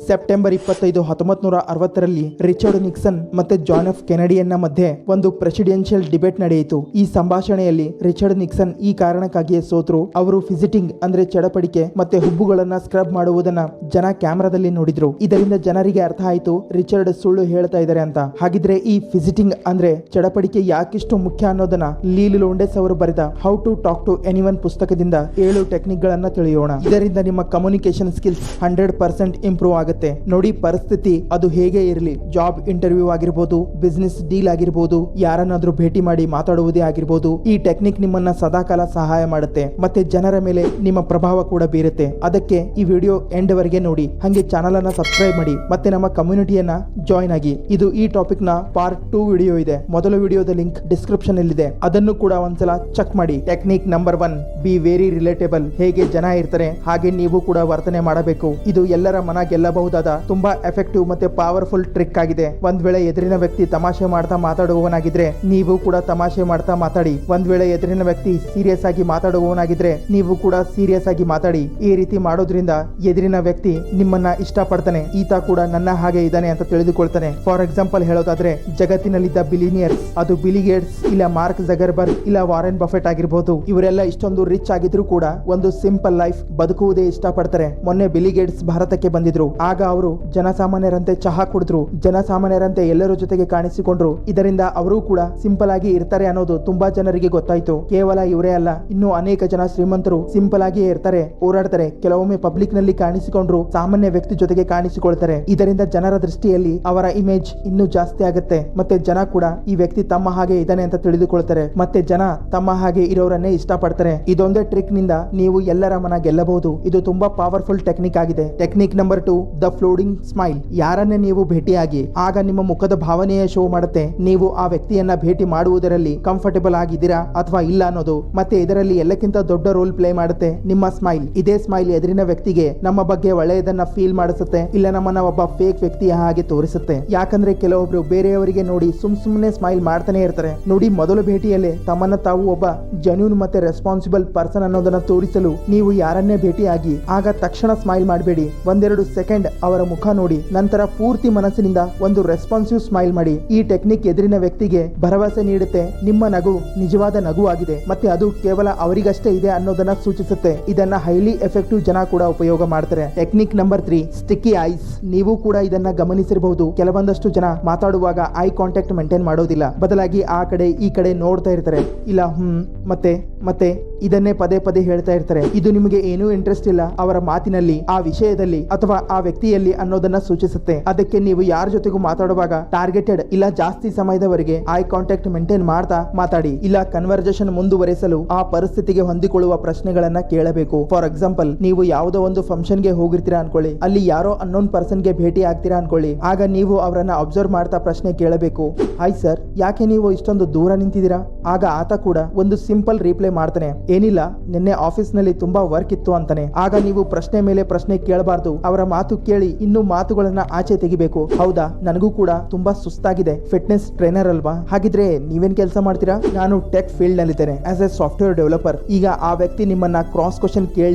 September 25, 1960ರಲ್ಲಿ Richard Nixon ಮತ್ತೆ John F ಕೆನಡಿಯನ್ನ ಮಧ್ಯೆ ಒಂದು ಪ್ರೆಸಿಡೆನ್ಷಿಯಲ್ ಡಿಬೇಟ್ ನಡೆಯಿತು. ಈ ಸಂಭಾಷಣೆಯಲ್ಲಿ ರಿಚರ್ಡ್ ನಿಕ್ಸನ್ ಈ ಕಾರಣಕ್ಕಾಗಿಯೇ ಸೋತರು. ಅವರು ಫಿಸಿಟಿಂಗ್ ಅಂದ್ರೆ ಚಡಪಡಿಕೆ ಮತ್ತೆ ಹುಬ್ಬುಗಳನ್ನ ಸ್ಕ್ರಬ್ ಮಾಡುವುದನ್ನ ಜನ ಕ್ಯಾಮೆರಾದಲ್ಲಿ ನೋಡಿದ್ರು. ಇದರಿಂದ ಜನರಿಗೆ ಅರ್ಥ ಆಯ್ತು ರಿಚರ್ಡ್ ಸುಳ್ಳು ಹೇಳ್ತಾ ಇದ್ದಾರೆ ಅಂತ. ಹಾಗಿದ್ರೆ ಈ ಫಿಸಿಟಿಂಗ್ ಅಂದ್ರೆ ಚಡಪಡಿಕೆ ಯಾಕಿಷ್ಟು ಮುಖ್ಯ ಅನ್ನೋದನ್ನ ಲೀಲ್ ಲೋಂಡೆಸ್ ಅವರು ಬರೆದ how to talk to anyone ಪುಸ್ತಕದಿಂದ 7 ಟೆಕ್ನಿಕ್ ಗಳನ್ನ ತಿಳಿಯೋಣ. ಇದರಿಂದ ನಿಮ್ಮ ಕಮ್ಯುನಿಕೇಶನ್ ಸ್ಕಿಲ್ಸ್ 100% ಇಂಪ್ರೂವ್ ಆಗುತ್ತೆ. ನೋಡಿ, ಪರಿಸ್ಥಿತಿ ಅದು ಹೇಗೆ ಇರಲಿ, ಜಾಬ್ ಇಂಟರ್ವ್ಯೂ ಆಗಿರ್ಬೋದು, ಬಿಸ್ನೆಸ್ ಡೀಲ್ ಆಗಿರ್ಬೋದು, ಯಾರನ್ನಾದ್ರೂ ಭೇಟಿ ಮಾಡಿ ಮಾತಾಡುವುದೇ ಆಗಿರ್ಬೋದು, ಈ ಟೆಕ್ನಿಕ್ ನಿಮ್ಮನ್ನ ಸದಾಕಾಲ ಸಹಾಯ ಮಾಡುತ್ತೆ ಮತ್ತೆ ಜನರ ಮೇಲೆ ನಿಮ್ಮ ಪ್ರಭಾವ ಕೂಡ ಬೀರುತ್ತೆ. ಅದಕ್ಕೆ ಈ ವಿಡಿಯೋ ಎಂಡ್ ವರೆಗೆ ನೋಡಿ, ಹಾಗೆ ಚಾನಲ್ ಅನ್ನ ಸಬ್ಸ್ಕ್ರೈಬ್ ಮಾಡಿ ಮತ್ತೆ ನಮ್ಮ ಕಮ್ಯುನಿಟಿಯನ್ನ ಜಾಯಿನ್ ಆಗಿ. ಇದು ಈ ಟಾಪಿಕ್ ನ ಪಾರ್ಟ್ 2 ವಿಡಿಯೋ ಇದೆ. ಮೊದಲ ವಿಡಿಯೋದ ಲಿಂಕ್ ಡಿಸ್ಕ್ರಿಪ್ಷನ್ ಅಲ್ಲಿದೆ, ಅದನ್ನು ಕೂಡ ಒಂದ್ಸಲ ಚೆಕ್ ಮಾಡಿ. Technique number 1, be very relatable. ಹೇಗೆ ಜನ ಇರ್ತಾರೆ ಹಾಗೆ ನೀವು ಕೂಡ ವರ್ತನೆ ಮಾಡಬೇಕು. ಇದು ಎಲ್ಲರ ಮನ ಗೆಲ್ಲಬಹುದಾದ ತುಂಬಾ ಎಫೆಕ್ಟಿವ್ ಮತ್ತೆ ಪವರ್ಫುಲ್ ಟ್ರಿಕ್ ಆಗಿದೆ. ಒಂದ್ ವೇಳೆ ಎದುರಿನ ವ್ಯಕ್ತಿ ತಮಾಷೆ ಮಾಡ್ತಾ ಮಾತಾಡುವವನಾಗಿದ್ರೆ ನೀವು ಕೂಡ ತಮಾಷೆ ಮಾಡ್ತಾ ಮಾತಾಡಿ. ಒಂದ್ ವೇಳೆ ಎದುರಿನ ವ್ಯಕ್ತಿ ಸೀರಿಯಸ್ ಆಗಿ ಮಾತಾಡುವವನಾಗಿದ್ರೆ ನೀವು ಕೂಡ ಸೀರಿಯಸ್ ಆಗಿ ಮಾತಾಡಿ. ಈ ರೀತಿ ಮಾಡೋದ್ರಿಂದ ಎದುರಿನ ವ್ಯಕ್ತಿ ನಿಮ್ಮನ್ನ ಇಷ್ಟಪಡ್ತಾನೆ, ಈತ ಕೂಡ ನನ್ನ ಹಾಗೆ ಇದ್ದಾನೆ ಅಂತ ತಿಳಿದುಕೊಳ್ತಾನೆ. ಫಾರ್ ಎಕ್ಸಾಂಪಲ್ ಹೇಳೋದಾದ್ರೆ, ಜಗತ್ತಿನಲ್ಲಿದ್ದ ಬಿಲಿನಿಯರ್ಸ್, ಅದು ಬಿಲಿ ಗೇಟ್ಸ್ ಇಲ್ಲ ಮಾರ್ಕ್ ಜಗರ್ಬರ್ಗ್ ಇಲ್ಲ ವಾರೆನ್ ಬಫೆಟ್ ಆಗಿರ್ಬೋದು, ಇವರೆಲ್ಲ ಇಷ್ಟೊಂದು ರಿಚ್ ಆಗಿದ್ರು ಕೂಡ ಒಂದು ಸಿಂಪಲ್ ಲೈಫ್ ಬದುಕುವುದೇ ಇಷ್ಟಪಡ್ತಾರೆ. ಮೊನ್ನೆ ಬಿಲಿ ಗೇಟ್ಸ್ ಭಾರತಕ್ಕೆ ಬಂದಿದ್ರು. ಆಗ ಅವರು ಜನಸಾಮಾನ್ಯರಂತೆ ಚಹಾ ಕುಡಿದ್ರು, ಜನಸಾಮಾನ್ಯರಂತೆ ಎಲ್ಲರ ಜೊತೆಗೆ ಕಾಣಿಸಿಕೊಂಡ್ರು. ಇದರಿಂದ ಅವರು ಕೂಡ ಸಿಂಪಲ್ ಆಗಿ ಇರ್ತಾರೆ ಅನ್ನೋದು ತುಂಬಾ ಜನರಿಗೆ ಗೊತ್ತಾಯ್ತು. ಕೇವಲ ಇವರೇ ಅಲ್ಲ, ಇನ್ನೂ ಅನೇಕ ಜನ ಶ್ರೀಮಂತರು ಸಿಂಪಲ್ ಆಗಿಯೇ ಇರ್ತಾರೆ, ಓಡಾಡ್ತಾರೆ. ಕೆಲವೊಮ್ಮೆ ಪಬ್ಲಿಕ್ ನಲ್ಲಿ ಕಾಣಿಸಿಕೊಂಡ್ರು ಸಾಮಾನ್ಯ ವ್ಯಕ್ತಿ ಜೊತೆಗೆ ಕಾಣಿಸಿಕೊಳ್ತಾರೆ. ಇದರಿಂದ ಜನರ ದೃಷ್ಟಿಯಲ್ಲಿ ಅವರ ಇಮೇಜ್ ಇನ್ನೂ ಜಾಸ್ತಿ ಆಗುತ್ತೆ ಮತ್ತೆ ಜನ ಕೂಡ ಈ ವ್ಯಕ್ತಿ ತಮ್ಮ ಹಾಗೆ ಇದ್ದಾನೆ ಅಂತ ತಿಳಿದುಕೊಳ್ತಾರೆ ಮತ್ತೆ ಜನ ತಮ್ಮ ಹಾಗೆ ಇರೋರನ್ನೇ ಇಷ್ಟಪಡ್ತಾರೆ. ಇದೊಂದೇ ಟ್ರಿಕ್ ನಿಂದ ನೀವು ಎಲ್ಲರ ಮನ ಗೆಲ್ಲಬಹುದು. ಇದು ತುಂಬಾ ಪವರ್ಫುಲ್ ಟೆಕ್ನಿಕ್ ಆಗಿದೆ. Technique number 2, the floating smile. ಯಾರನ್ನೇ ನೀವು ಭೇಟಿಯಾಗಿ ಆಗ ನಿಮ್ಮ ಮುಖದ ಭಾವನೆಯ ಶೋ ಮಾಡುತ್ತೆ ನೀವು ಆ ವ್ಯಕ್ತಿಯನ್ನ ಭೇಟಿ ಮಾಡುವುದರಲ್ಲಿ ಕಂಫರ್ಟೇಬಲ್ ಆಗಿದ್ದೀರಾ ಅಥವಾ ಇಲ್ಲ ಅನ್ನೋದು. ಮತ್ತೆ ಇದರಲ್ಲಿ ಎಲ್ಲಕ್ಕಿಂತ ದೊಡ್ಡ ರೋಲ್ ಪ್ಲೇ ಮಾಡುತ್ತೆ ನಿಮ್ಮ ಸ್ಮೈಲ್. ಇದೇ ಸ್ಮೈಲ್ ಎದುರಿನ ವ್ಯಕ್ತಿಗೆ ನಮ್ಮ ಬಗ್ಗೆ ಒಳ್ಳೆಯದನ್ನ ಫೀಲ್ ಮಾಡಿಸುತ್ತೆ, ಇಲ್ಲ ನಮ್ಮನ್ನ ಒಬ್ಬ ಫೇಕ್ ವ್ಯಕ್ತಿಯ ಹಾಗೆ ತೋರಿಸುತ್ತೆ. ಯಾಕಂದ್ರೆ ಕೆಲವೊಬ್ರು ಬೇರೆಯವರಿಗೆ ನೋಡಿ ಸುಮ್ಮನೆ ಸ್ಮೈಲ್ ಮಾಡ್ತಾನೆ ಇರ್ತಾರೆ. ನೋಡಿ, ಮೊದಲ ಭೇಟಿಯಲ್ಲೇ ತಮ್ಮನ್ನ ತಾವು ಒಬ್ಬ ಜೆನ್ಯೂನ್ ಮತ್ತೆ ರೆಸ್ಪಾನ್ಸಿಬಲ್ ಪರ್ಸನ್ ಅನ್ನೋದನ್ನ ತೋರಿಸಲು ನೀವು ಯಾರನ್ನೇ ಭೇಟಿಯಾಗಿ ಆಗ ತಕ್ಷಣ ಸ್ಮೈಲ್ ಮಾಡಬೇಡಿ. 1-2 ಸೆಕೆಂಡ್ ಅವರ ಮುಖ ನೋಡಿ, ನಂತರ ಪೂರ್ತಿ ಮನಸ್ಸಿನಿಂದ ಒಂದು ರೆಸ್ಪಾನ್ಸಿವ್ ಸ್ಮೈಲ್ ಮಾಡಿ. ಈ ಟೆಕ್ನಿಕ್ ಎದುರಿನ ವ್ಯಕ್ತಿಗೆ ಭರವಸೆ ನೀಡುತ್ತೆ ನಿಮ್ಮ ನಗು ನಿಜವಾದ ನಗು ಆಗಿದೆ ಮತ್ತೆ ಅದು ಕೇವಲ ಅವರಿಗಷ್ಟೇ ಇದೆ ಅನ್ನೋದನ್ನ ಸೂಚಿಸುತ್ತೆ. ಇದನ್ನ ಹೈಲಿ ಎಫೆಕ್ಟಿವ್ ಜನ ಕೂಡ ಉಪಯೋಗ ಮಾಡ್ತಾರೆ. Technique number 3, sticky ice. ನೀವು ಕೂಡ ಇದನ್ನ ಗಮನಿಸಿರಬಹುದು. ಕೆಲವೊಂದಷ್ಟು ಜನ ಮಾತಾಡುವಾಗ ಐ ಕಾಂಟ್ಯಾಕ್ಟ್ ಮೇಂಟೈನ್ ಮಾಡೋದಿಲ್ಲ, ಬದಲಾಗಿ ಆ ಕಡೆ ಈ ಕಡೆ ನೋಡ್ತಾ ಇರ್ತಾರೆ, ಇಲ್ಲ ಮತ್ತೆ ಮತ್ತೆ ಇದನ್ನೇ ಪದೇ ಪದೇ ಹೇಳ್ತಾ ಇರ್ತಾರೆ. ಇದು ನಿಮಗೆ ಏನೂ ಇಂಟ್ರೆಸ್ಟ್ ಇಲ್ಲ ಅವರ ಮಾತಿನಲ್ಲಿ, ಆ ವಿಷಯದಲ್ಲಿ ಅಥವಾ ಆ ವ್ಯಕ್ತಿಯಲ್ಲಿ ಅನ್ನೋದನ್ನ ಸೂಚಿಸುತ್ತೆ. ಅದಕ್ಕೆ ನೀವು ಯಾರ ಜೊತೆಗೂ ಮಾತಾಡುವಾಗ ಟಾರ್ಗೆಟೆಡ್ ಇಲ್ಲ ಜಾಸ್ತಿ ಸಮಯದವರೆಗೆ ಐ ಕಾಂಟ್ಯಾಕ್ಟ್ ಮೇಂಟೈನ್ ಮಾಡ್ತಾ ಮಾತಾಡಿ. ಇಲ್ಲ ಕನ್ವರ್ಸೇಷನ್ ಮುಂದುವರೆಸಲು ಆ ಪರಿಸ್ಥಿತಿಗೆ ಹೊಂದಿಕೊಳ್ಳುವ ಪ್ರಶ್ನೆಗಳನ್ನ ಕೇಳಬೇಕು. ಫಾರ್ ಎಕ್ಸಾಂಪಲ್, ನೀವು ಯಾವುದೋ ಒಂದು ಫಂಕ್ಷನ್ ಗೆ ಹೋಗಿರ್ತೀರಾ ಅನ್ಕೊಳ್ಳಿ, ಅಲ್ಲಿ ಯಾರೋ ಅನ್ನೋನ್ ಪರ್ಸನ್ ಗೆ ಭೇಟಿ ಆಗ್ತೀರಾ ಅನ್ಕೊಳ್ಳಿ. ಆಗ ನೀವು ಅವರನ್ನ ಅಬ್ಸರ್ವ್ ಮಾಡ್ತಾ ಪ್ರಶ್ನೆ ಕೇಳಬೇಕು, ಹಾಯ್ ಸರ್, ಯಾಕೆ ನೀವು ಇಷ್ಟೊಂದು ದೂರ ನಿಂತಿದ್ದೀರಾ? ಆಗ ಆತ ಕೂಡ ಒಂದು ಸಿಂಪಲ್ ರಿಪ್ಲೈ ಮಾಡ್ತಾನೆ, ಏನಿಲ್ಲ, ನಿನ್ನೆ ಆಫೀಸ್ ನಲ್ಲಿ ತುಂಬಾ ವರ್ಕ್ ಇತ್ತು ಅಂತಾನೆ. ಆಗ ನೀವು ಪ್ರಶ್ನೆ ಮೇಲೆ ಪ್ರಶ್ನೆ ಕೇಳಬಾರ್ದು, ಅವರ ಮಾತು ಕೇಳಿ ಇನ್ನೂ ಮಾತುಗಳನ್ನ ಆಚೆ ತೆಗಿಬೇಕು. ಹೌದಾ, ನನಗೂ ಕೂಡ ತುಂಬಾ ಸುಸ್ತಾಗಿದೆ, ಫಿಟ್ನೆಸ್ ಟ್ರೈನರ್ ಅಲ್ವಾ? ಹಾಗಿದ್ರೆ ನೀವೇನ್ ಕೆಲಸ ಮಾಡ್ತೀರಾ? ನಾನು ಟೆಕ್ ಫೀಲ್ಡ್ ನಲ್ಲಿದ್ದೇನೆ, ಆಸ್ ಎ ಸಾಫ್ಟ್ವೇರ್ ಡೆವಲಪರ್. ಈಗ ಆ ವ್ಯಕ್ತಿ ನಿಮ್ಮನ್ನ ಕ್ರಾಸ್ ಕ್ವಶನ್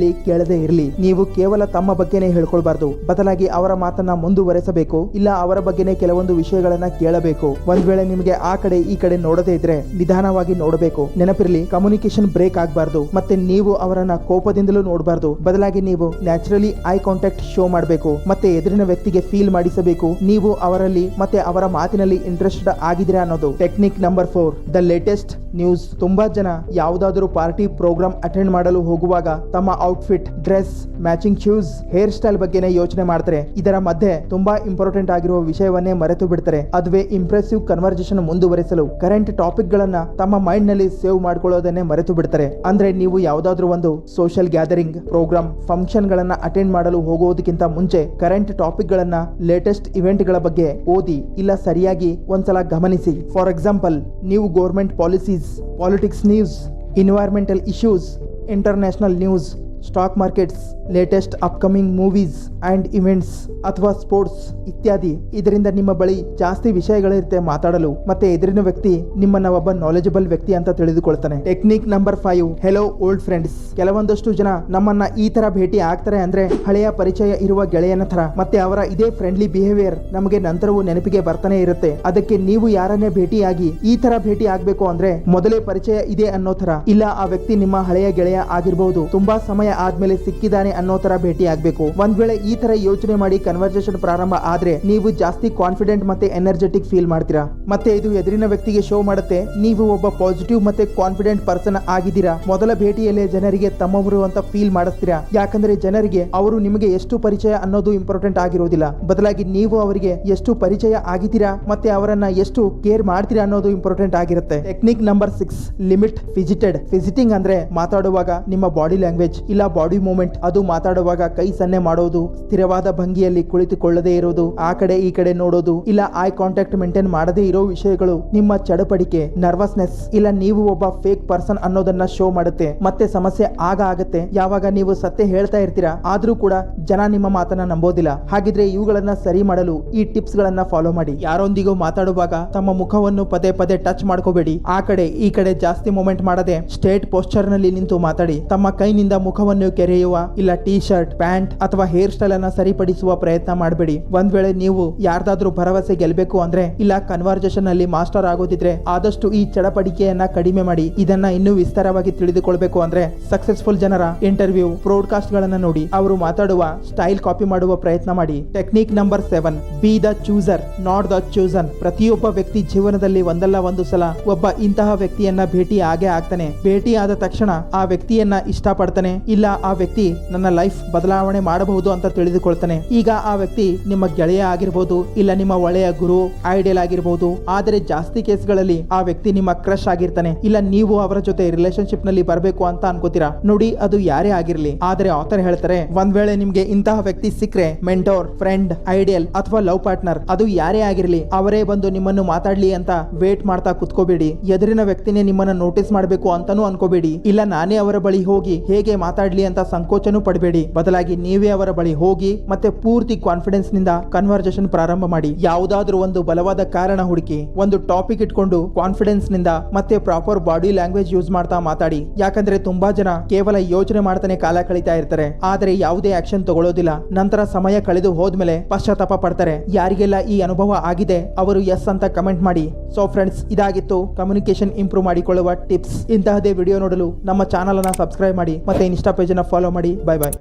ಕೇಳದೆ ಇರಲಿ. ನೀವು ಕೇವಲ ತಮ್ಮ ಬಗ್ಗೆನೇ ಹೇಳ್ಕೊಳ್ಬಾರ್ದು, ಬದಲಾಗಿ ಅವರ ಮಾತನ್ನ ಮುಂದುವರೆಸಬೇಕು, ಇಲ್ಲ ಅವರ ಬಗ್ಗೆನೇ ಕೆಲವೊಂದು ವಿಷಯಗಳನ್ನ ಕೇಳಬೇಕು. ಒಂದ್ ವೇಳೆ ನಿಮಗೆ ಆ ಕಡೆ ಈ ಕಡೆ ನೋಡದೇ ಇದ್ರೆ ನಿಧಾನವಾಗಿ ನೋಡಬೇಕು. ನೆನಪಿರಲಿ, ಕಮ್ಯುನಿಕೇಶನ್ ಬ್ರೇಕ್ ಆಗಬಾರ್ದು ಮತ್ತೆ ನೀವು ಅವರನ್ನ ಕೋಪದಿಂದಲೂ ನೋಡಬಾರ್ದು, ಬದಲಾಗಿ ನೀವು ನ್ಯಾಚುರಲಿ ಐ ಕಾಂಟ್ಯಾಕ್ಟ್ ಶೋ ಮಾಡಬೇಕು ಮತ್ತೆ ಎದುರಿನ ವ್ಯಕ್ತಿಗೆ ಫೀಲ್ ಮಾಡಿಸಬೇಕು ನೀವು ಅವರಲ್ಲಿ ಮತ್ತೆ ಅವರ ಮಾತಿನಲ್ಲಿ ಇಂಟ್ರೆಸ್ಟೆಡ್ ಆಗಿದ್ದೀರಾ ಅನ್ನೋದು. Technique number 4, the latest news. ತುಂಬಾ ಜನ ಯಾವುದಾದ್ರೂ ಪಾರ್ಟಿ ಪ್ರೋಗ್ರಾಮ್ ಅಟೆಂಡ್ ಮಾಡಲು ಹೋಗುವಾಗ ತಮ್ಮ outfit, dress, matching shoes, hair style ಬಗ್ಗೆನೇ ಯೋಚನೆ ಮಾಡ್ತಾರೆ. ಇದರ ಮಧ್ಯೆ ತುಂಬಾ ಇಂಪಾರ್ಟೆಂಟ್ ಆಗಿರುವ ವಿಷಯವನ್ನೇ ಮರೆತು ಬಿಡ್ತಾರೆ. ಅದುವೇ ಇಂಪ್ರೆಸಿವ್ ಕನ್ವರ್ಸೇಷನ್ ಮುಂದುವರೆಸಲು ಕರೆಂಟ್ ಟಾಪಿಕ್ ಗಳನ್ನ ತಮ್ಮ ಮೈಂಡ್ ನಲ್ಲಿ ಸೇವ್ ಮಾಡ್ಕೊಳ್ಳೋದನ್ನೇ ಮರೆತು ಬಿಡ್ತಾರೆ. ಅಂದ್ರೆ ನೀವು ಯಾವುದಾದ್ರೂ ಒಂದು ಸೋಷಿಯಲ್ ಗ್ಯಾದರಿಂಗ್, ಪ್ರೋಗ್ರಾಮ್, ಫಂಕ್ಷನ್ ಗಳನ್ನ ಅಟೆಂಡ್ ಮಾಡಲು ಹೋಗೋದಕ್ಕಿಂತ ಮುಂಚೆ ಕರೆಂಟ್ ಟಾಪಿಕ್ ಗಳನ್ನ, ಲೇಟೆಸ್ಟ್ ಇವೆಂಟ್ ಗಳ ಬಗ್ಗೆ ಓದಿ ಇಲ್ಲ ಸರಿಯಾಗಿ ಒಂದ್ಸಲ ಗಮನಿಸಿ. ಫಾರ್ ಎಕ್ಸಾಂಪಲ್, ನೀವು government policies, politics news, environmental issues, international news, stock markets, latest upcoming movies and events ಅಥವಾ ಸ್ಪೋರ್ಟ್ಸ್ ಇತ್ಯಾದಿ. ಇದರಿಂದ ನಿಮ್ಮ ಬಳಿ ಜಾಸ್ತಿ ವಿಷಯಗಳಿರುತ್ತೆ ಮಾತಾಡಲು. ಮತ್ತೆ ಎದುರಿನ ವ್ಯಕ್ತಿ ನಿಮ್ಮನ್ನ ಒಬ್ಬ ನಾಲೆಜಬಲ್ ವ್ಯಕ್ತಿ ಅಂತ ತಿಳಿದುಕೊಳ್ತಾನೆ. Technique number 5, hello old friends. ಕೆಲವೊಂದಷ್ಟು ಜನ ನಮ್ಮನ್ನ ಈ ತರ ಭೇಟಿ ಆಗ್ತಾರೆ ಅಂದ್ರೆ ಹಳೆಯ ಪರಿಚಯ ಇರುವ ಗೆಳೆಯನ ತರ. ಮತ್ತೆ ಅವರ ಇದೇ ಫ್ರೆಂಡ್ಲಿ ಬಿಹೇವಿಯರ್ ನಮಗೆ ನಂತರವೂ ನೆನಪಿಗೆ ಬರ್ತಾನೆ ಇರುತ್ತೆ. ಅದಕ್ಕೆ ನೀವು ಯಾರನ್ನೇ ಭೇಟಿಯಾಗಿ ಈ ತರ ಭೇಟಿ ಆಗ್ಬೇಕು ಅಂದ್ರೆ ಮೊದಲೇ ಪರಿಚಯ ಇದೆ ಅನ್ನೋ ತರ, ಇಲ್ಲ ಆ ವ್ಯಕ್ತಿ ನಿಮ್ಮ ಹಳೆಯ ಗೆಳೆಯ ಆಗಿರಬಹುದು, ತುಂಬಾ ಸಮಯ ಆದ್ಮೇಲೆ ಸಿಕ್ಕಿದಾನೆ ಅನ್ನೋ ತರ ಭೇಟಿ ಆಗ್ಬೇಕು. ಒಂದ್ ವೇಳೆ ಈ ತರ ಯೋಚನೆ ಮಾಡಿ ಕನ್ವರ್ಸೇಷನ್ ಪ್ರಾರಂಭ ಆದ್ರೆ ನೀವು ಜಾಸ್ತಿ ಕಾನ್ಫಿಡೆಂಟ್ ಮತ್ತೆ ಎನರ್ಜೆಟಿಕ್ ಫೀಲ್ ಮಾಡ್ತೀರಾ. ಮತ್ತೆ ಇದು ಎದುರಿನ ವ್ಯಕ್ತಿಗೆ ಶೋ ಮಾಡುತ್ತೆ ನೀವು ಒಬ್ಬ ಪಾಸಿಟಿವ್ ಮತ್ತೆ ಕಾನ್ಫಿಡೆಂಟ್ ಪರ್ಸನ್ ಆಗಿದ್ದೀರಾ. ಮೊದಲ ಭೇಟಿಯಲ್ಲೇ ಜನರಿಗೆ ತಮ್ಮವರು ಅಂತ ಫೀಲ್ ಮಾಡಿಸ್ತೀರಾ. ಯಾಕಂದ್ರೆ ಜನರಿಗೆ ಅವರು ನಿಮಗೆ ಎಷ್ಟು ಪರಿಚಯ ಅನ್ನೋದು ಇಂಪಾರ್ಟೆಂಟ್ ಆಗಿರೋದಿಲ್ಲ, ಬದಲಾಗಿ ನೀವು ಅವರಿಗೆ ಎಷ್ಟು ಪರಿಚಯ ಆಗಿದ್ದೀರಾ ಮತ್ತೆ ಅವರನ್ನ ಎಷ್ಟು ಕೇರ್ ಮಾಡ್ತೀರಾ ಅನ್ನೋದು ಇಂಪಾರ್ಟೆಂಟ್ ಆಗಿರುತ್ತೆ. Technique number 6, limit fidgeted. Fidgeting ಅಂದ್ರೆ ಮಾತಾಡುವಾಗ ನಿಮ್ಮ ಬಾಡಿ ಲ್ಯಾಂಗ್ವೇಜ್ ಇಲ್ಲ ಬಾಡಿ ಮೂವ್ಮೆಂಟ್, ಅದು ಮಾತಾಡುವಾಗ ಕೈ ಸನ್ನೆ ಮಾಡೋದು, ಸ್ಥಿರವಾದ ಭಂಗಿಯಲ್ಲಿ ಕುಳಿತುಕೊಳ್ಳದೆ ಇರೋದು, ಆ ಕಡೆ ಈ ಕಡೆ ನೋಡೋದು, ಇಲ್ಲ ಐ ಕಾಂಟ್ಯಾಕ್ಟ್ ಮೇಂಟೈನ್ ಮಾಡದೇ ಇರೋ ವಿಷಯಗಳು ನಿಮ್ಮ ಚಡಪಡಿಕೆ, ನರ್ವಸ್ನೆಸ್ ಇಲ್ಲ ನೀವು ಒಬ್ಬ ಫೇಕ್ ಪರ್ಸನ್ ಅನ್ನೋದನ್ನ ಶೋ ಮಾಡುತ್ತೆ. ಮತ್ತೆ ಸಮಸ್ಯೆ ಆಗತ್ತೆ ಯಾವಾಗ ನೀವು ಸತ್ಯ ಹೇಳ್ತಾ ಇರ್ತೀರಾ ಆದ್ರೂ ಕೂಡ ಜನ ನಿಮ್ಮ ಮಾತನ್ನ ನಂಬೋದಿಲ್ಲ. ಹಾಗಿದ್ರೆ ಇವುಗಳನ್ನ ಸರಿ ಮಾಡಲು ಈ ಟಿಪ್ಸ್ ಗಳನ್ನ ಫಾಲೋ ಮಾಡಿ. ಯಾರೊಂದಿಗೂ ಮಾತಾಡುವಾಗ ತಮ್ಮ ಮುಖವನ್ನು ಪದೇ ಪದೇ ಟಚ್ ಮಾಡ್ಕೋಬೇಡಿ. ಆ ಕಡೆ ಈ ಕಡೆ ಜಾಸ್ತಿ ಮೂವ್ಮೆಂಟ್ ಮಾಡದೆ ಸ್ಟ್ರೇಟ್ ಪೋಸ್ಚರ್ ನಲ್ಲಿ ನಿಂತು ಮಾತಾಡಿ. ತಮ್ಮ ಕೈನಿಂದ ಮುಖವನ್ನು ಕೆರೆಯುವ ಇಲ್ಲ ಟೀ ಶರ್ಟ್, ಪ್ಯಾಂಟ್ ಅಥವಾ ಹೇರ್ ಸ್ಟೈಲ್ ಅನ್ನ ಸರಿಪಡಿಸುವ ಪ್ರಯತ್ನ ಮಾಡಬೇಡಿ. ಒಂದ್ ವೇಳೆ ನೀವು ಯಾರ್ದಾದ್ರೂ ಭರವಸೆ ಗೆಲ್ಬೇಕು ಅಂದ್ರೆ ಇಲ್ಲ ಕನ್ವರ್ಸೇಷನ್ ನಲ್ಲಿ ಮಾಸ್ಟರ್ ಆಗೋದಿದ್ರೆ ಆದಷ್ಟು ಈ ಚಡಪಡಿಕೆಯನ್ನ ಕಡಿಮೆ ಮಾಡಿ. ಇದನ್ನ ಇನ್ನೂ ವಿಸ್ತಾರವಾಗಿ ತಿಳಿದುಕೊಳ್ಬೇಕು ಅಂದ್ರೆ ಸಕ್ಸಸ್ಫುಲ್ ಜನರ ಇಂಟರ್ವ್ಯೂ, ಬ್ರಾಡ್ಕಾಸ್ಟ್ ಗಳನ್ನ ನೋಡಿ ಅವರು ಮಾತಾಡುವ ಸ್ಟೈಲ್ ಕಾಪಿ ಮಾಡುವ ಪ್ರಯತ್ನ ಮಾಡಿ. Technique number 7, be the chooser not the chosen. ಪ್ರತಿಯೊಬ್ಬ ವ್ಯಕ್ತಿ ಜೀವನದಲ್ಲಿ ಒಂದಲ್ಲ ಒಂದು ಸಲ ಒಬ್ಬ ಇಂತಹ ವ್ಯಕ್ತಿಯನ್ನ ಭೇಟಿ ಆಗೇ ಆಗ್ತಾನೆ. ಭೇಟಿ ಆದ ತಕ್ಷಣ ಆ ವ್ಯಕ್ತಿಯನ್ನ ಇಷ್ಟಪಡ್ತಾನೆ, ಇಲ್ಲ ಆ ವ್ಯಕ್ತಿ ನನ್ನ ಲೈಫ್ ಬದಲಾವಣೆ ಮಾಡಬಹುದು ಅಂತ ತಿಳಿದುಕೊಳ್ತಾನೆ. ಈಗ ಆ ವ್ಯಕ್ತಿ ನಿಮ್ಮ ಗೆಳೆಯ ಆಗಿರ್ಬೋದು, ಇಲ್ಲ ನಿಮ್ಮ ಒಳ್ಳೆಯ ಗುರು, ಐಡಿಯಲ್ ಆಗಿರ್ಬೋದು. ಆದರೆ ಜಾಸ್ತಿ ಕೇಸ್ಗಳಲ್ಲಿ ಆ ವ್ಯಕ್ತಿ ನಿಮ್ಮ ಕ್ರಶ್ ಆಗಿರ್ತಾನೆ, ಇಲ್ಲ ನೀವು ಅವರ ಜೊತೆ ರಿಲೇಶನ್ಶಿಪ್ ನಲ್ಲಿ ಬರಬೇಕು ಅಂತ ಅನ್ಕೋತೀರಾ. ನೋಡಿ ಅದು ಯಾರೇ ಆಗಿರ್ಲಿ, ಆದರೆ ಆಥರ್ ಹೇಳ್ತಾರೆ ಒಂದ್ ವೇಳೆ ನಿಮ್ಗೆ ಇಂತಹ ವ್ಯಕ್ತಿ ಸಿಕ್ಕ್ರೆ, ಮೆಂಟೋರ್, ಫ್ರೆಂಡ್, ಐಡಿಯಲ್ ಅಥವಾ ಲವ್ ಪಾರ್ಟ್ನರ್, ಅದು ಯಾರೇ ಆಗಿರ್ಲಿ ಅವರೇ ಬಂದು ನಿಮ್ಮನ್ನು ಮಾತಾಡ್ಲಿ ಅಂತ ವೇಟ್ ಮಾಡ್ತಾ ಕುತ್ಕೋಬೇಡಿ. ಎದುರಿನ ವ್ಯಕ್ತಿನೇ ನಿಮ್ಮನ್ನ ನೋಟಿಸ್ ಮಾಡಬೇಕು ಅಂತಾನೂ ಅನ್ಕೋಬೇಡಿ, ಇಲ್ಲ ನಾನೇ ಅವರ ಬಳಿ ಹೋಗಿ ಹೇಗೆ ಮಾತಾಡ್ಲಿ ಅಂತ ಸಂಕೋಚನೂ ಪಡಬೇಡಿ. ಬದಲಾಗಿ ನೀವೇ ಅವರ ಬಳಿ ಹೋಗಿ ಮತ್ತೆ ಪೂರ್ತಿ ಕಾನ್ಫಿಡೆನ್ಸ್ ನಿಂದ ಕನ್ವರ್ಸೇಷನ್ ಪ್ರಾರಂಭ ಮಾಡಿ. ಯಾವುದಾದ್ರೂ ಒಂದು ಬಲವಾದ ಕಾರಣ ಹುಡುಕಿ, ಒಂದು ಟಾಪಿಕ್ ಇಟ್ಕೊಂಡು ಕಾನ್ಫಿಡೆನ್ಸ್ ನಿಂದ ಮತ್ತೆ ಪ್ರಾಪರ್ ಬಾಡಿ ಲ್ಯಾಂಗ್ವೇಜ್ ಯೂಸ್ ಮಾಡ್ತಾ ಮಾತಾಡಿ. ಯಾಕಂದ್ರೆ ತುಂಬಾ ಜನ ಕೇವಲ ಯೋಚನೆ ಮಾಡ್ತಾನೆ ಕಾಲ ಕಳೀತಾ ಇರ್ತಾರೆ, ಆದರೆ ಯಾವುದೇ ಆಕ್ಷನ್ ತಗೊಳ್ಳೋದಿಲ್ಲ. ನಂತರ ಸಮಯ ಕಳೆದು ಹೋದ್ಮೇಲೆ ಪಶ್ಚಾತ್ತಾಪ ಪಡ್ತಾರೆ. ಯಾರಿಗೆಲ್ಲ ಈ ಅನುಭವ ಆಗಿದೆ ಅವರು ಎಸ್ ಅಂತ ಕಮೆಂಟ್ ಮಾಡಿ. ಸೊ ಫ್ರೆಂಡ್ಸ್, ಇದಾಗಿತ್ತು ಕಮ್ಯುನಿಕೇಶನ್ ಇಂಪ್ರೂವ್ ಮಾಡಿಕೊಳ್ಳುವ ಟಿಪ್ಸ್. ಇಂತಹದೇ ವಿಡಿಯೋ ನೋಡಲು ನಮ್ಮ ಚಾನಲ್ ಅನ್ನ ಸಬ್ಸ್ಕ್ರೈಬ್ ಮಾಡಿ ಮತ್ತೆ ಇನ್ಸ್ಟಾ ಪೇಜ್ ಅನ್ನ ಫಾಲೋ ಮಾಡಿ. Bye bye.